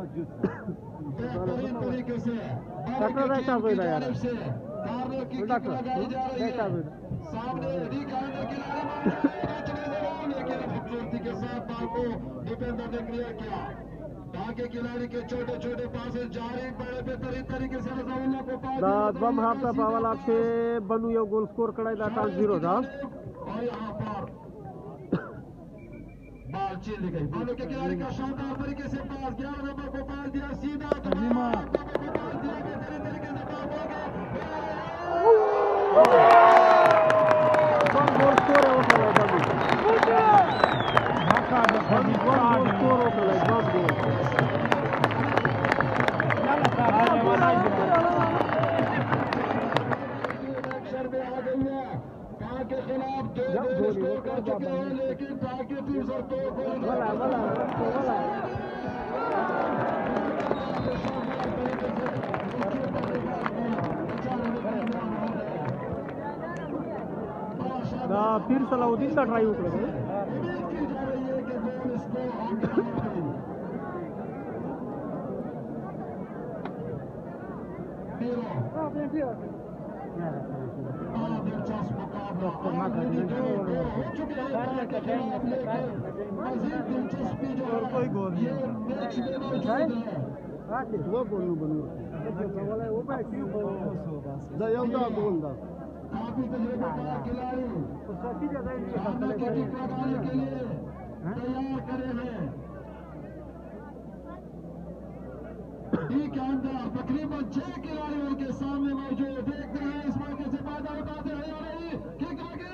बेहतरीन तरीके से डॉक्टर ऐसा बोल रहा है सामने लेकिन खूबसूरती के साथ बॉल को डिफेंडर ने क्लियर किया। बाकी खिलाड़ी के छोटे छोटे पासेस जारी बड़े बेहतरीन तरीके से रज़ाउल्लाह को पास बम हाफता पावल आपसे बनू यो गोल स्कोर कराई था 0 था और यहाँ पर बाल चील गई। बालों के खिलाड़ी का शानदार तरीके से पास 11 नंबर को पास दिया सीधा को पास दिया बेहतरीन तरीके से पास हो गया। गोल स्कोर है वो कर रहा के खिलाफ 2 स्कोर कर चुके हैं लेकिन बाकी टीम से 2 गोल फिर सलाउद्दीन का ट्राई उतर गए। कोई गोल नहीं वो बोलूं बनू दयालदा गोल दा काफी तजुर्बेकार खिलाड़ी के लिए तैयार करे हैं। डी के अंदर तकरीबन 6 खिलाड़ी उनके सामने मौजूद देखते हैं इस मौके से फायदा उठाते हैं या नहीं। किक लगे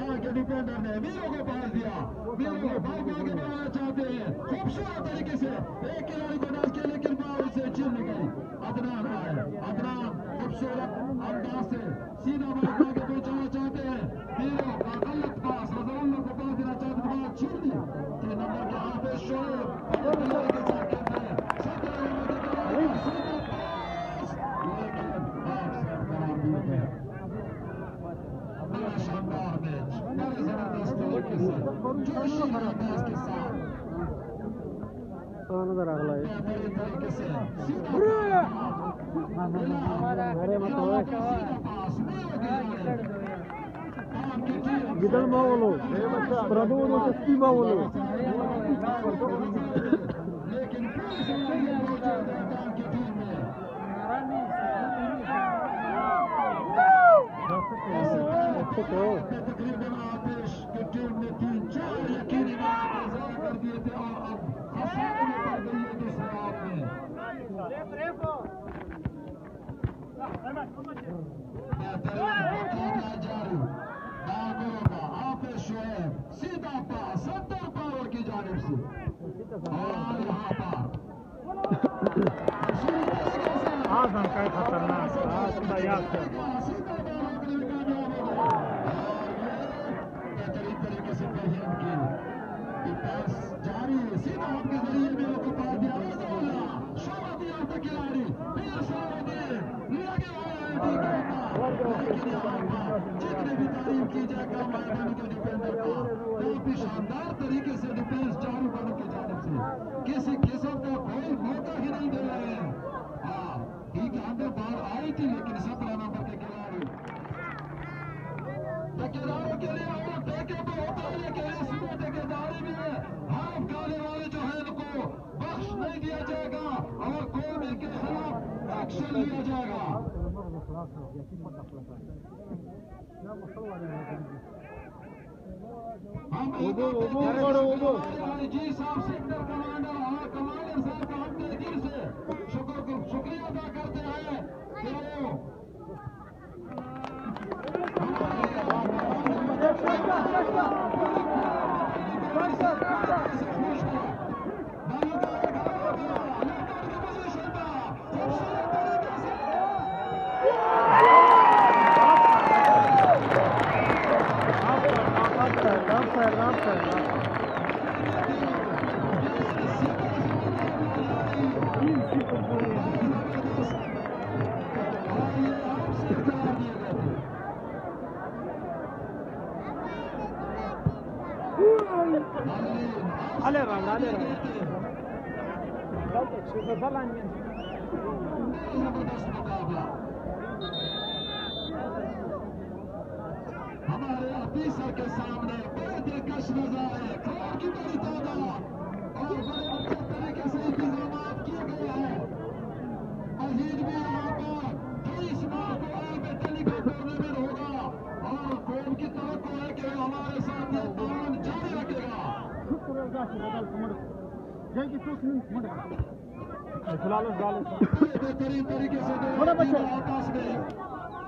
लेकिन डिफेंडर ने वीरों को पास दिया। वीरों को बॉल को आगे बढ़ाना चाहते हैं खूबसूरत तरीके से एक खिलाड़ी को डाल के लेकिन बॉल से छीन गई। अदनान आए अदनान खूबसूरत अंदाज से सीधा बॉल को आगे पहुंचाना चाहते हैं। वीरों का गलत पास रज़ाउल्लाह को पास देना चाहते थे बॉल छीन दी। 3 नंबर के हाथ शोर खिलाड़ी के साथ खेलते हैं 17 नंबर के खिलाड़ी लेकिन बॉल से खराब हुई है। बड़ा शानदार मैच बड़े जबरदस्त तरीके से जोशी अंदाज के साथ नजर आ रहा है बेहतरीन तरीके से गिदल मावलो प्रदोनो चस्ती मावलो लेकिन तकरीबन आतिश की टीम ने 3-4 यकीनी कर दिए थे और अब खसारे में पड़ गई है दूसरे आपने। बेहतरीन जारी बाबा का आफे शोएब सीधा पास सत्तर पावर की जानिब से और यहाँ पर आजम का खतरनाक बेहतरीन तरीके से फहीम की पास जारी सीधा आपके जरिए में को पास दिया शोभत याफ्ता खिलाड़ी लगे जितने भी तारीफ की जाए कम मैदान के डिफेंडर का काफी शानदार तरीके से डिफेंस जारी बनने की जानिब से किसी किस्म का कोई मौका ही नहीं दे रहे हैं। हाँ ठीक है अंदर बाहर आई थी लेकिन 17 नंबर के खिलाड़ी ठेकेदारों के लिए और ठेके पर होता है लेकिन इसमें ठेकेदारी में हाफ गाने वाले जो है उनको बख्श नहीं दिया जाएगा और कौम के खिलाफ एक्शन लिया जाएगा। जी साहब सेक्टर कमांडर और कमांडर साहब का हम दिल से शुक्रिया अदा करते हैं कि वो जबरदस्त मुकाबला हमारे ऑफिसर के सामने बड़े दिलकश नजारे खबर की बड़ी तादाद और बड़े अच्छे तरीके से इंतजाम किए गए हैं। मजीद भी यहाँ पर 23 मार्च को टेलीकॉम टूर्नामेंट होगा और कौम की तवक्को है कि हमारे साथ ये ताउन जारी रखेगा। बेहतरीन तरीके से आपस में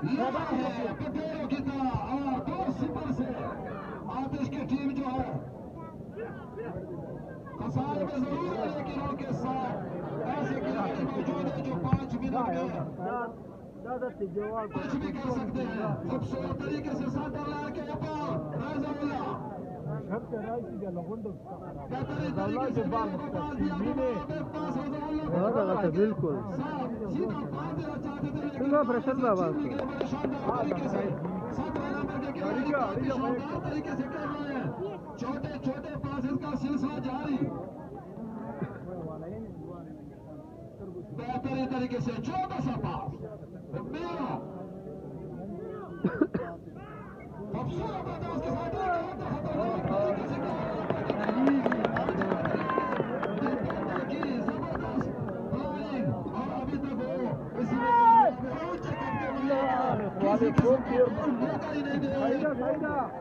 लड़ा है पटेलों की तरह और 2-0 से आतिश की टीम जो है खसारे में जरूर है, लेकिन उनके साथ ऐसे खिलाड़ी मौजूद है जो 5 मिनट में कुछ भी कर सकते हैं। खूबसूरत तरीके से सटकार लगा के बिल्कुल प्रेशर तरीके से कर रहे हैं। छोटे छोटे पासेस का सिलसिला जारी बेहतरीन तरीके से छोटा सा पास खूबसूरत उसके साथ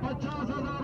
50,000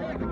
1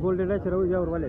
गोल्डन टच रहो जाओ वाले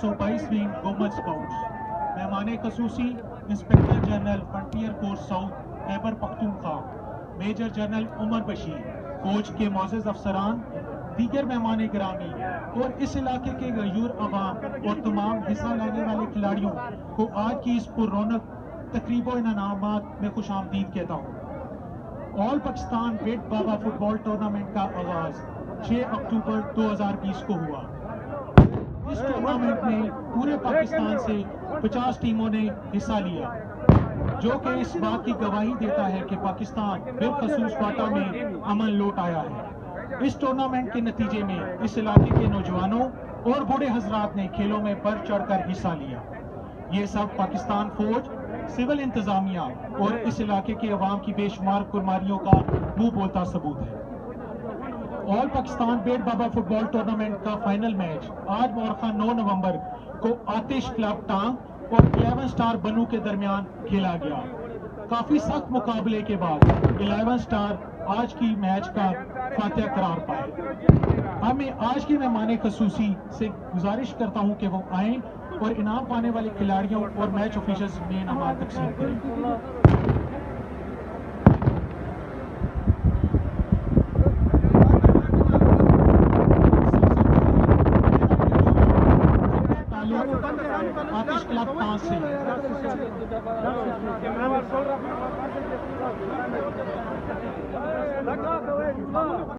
222वीं गवर्नमेंट स्काउट्स, मेहमान खसूसी inspector general frontier corps south Khyber Pakhtunkhwa major general Umar Bashir, फौज के मोअज़्ज़ज़ अफसरान, दीगर मेहमान गिरामी और इस इलाके के गयूर अवाम और तमाम हिस्सा लेने वाले खिलाड़ियों को आज की इस पुररौनक तकरीब व इनामात में खुश आमदीद कहता हूँ। ऑल पाकिस्तान बेट बाबा फुटबॉल टूर्नामेंट का आगाज 6 अक्टूबर 2020 को हुआ। इस टूर्नामेंट में पूरे पाकिस्तान से 50 टीमों ने हिस्सा लिया, जो कि इस बात की गवाही देता है कि पाकिस्तान बिलखसूस क्वाटा में अमन लौट आया है। इस टूर्नामेंट के नतीजे में इस इलाके के नौजवानों और बूढ़े हजरात ने खेलों में बढ़ चढ़कर हिस्सा लिया। ये सब पाकिस्तान फौज, सिविल इंतजामिया और इस इलाके के अवाम की बेशुमार कुर्बानियों का मुंह बोलता सबूत है। ऑल पाकिस्तान बेट बाबा फुटबॉल टूर्नामेंट का फाइनल मैच आज मुअर्रखा 9 नवंबर को आतिश क्लब टांक और 11 स्टार बनू के दरमियान खेला गया। काफी सख्त मुकाबले के बाद 11 स्टार आज की मैच का फातिहा करार पाए। अब मैं आज के मेहमान खसूसी से गुजारिश करता हूं कि वो आए और इनाम पाने वाले खिलाड़ियों और मैच ऑफिसर्स में इनाम तकसीम करें। आतिश क्लब 5 से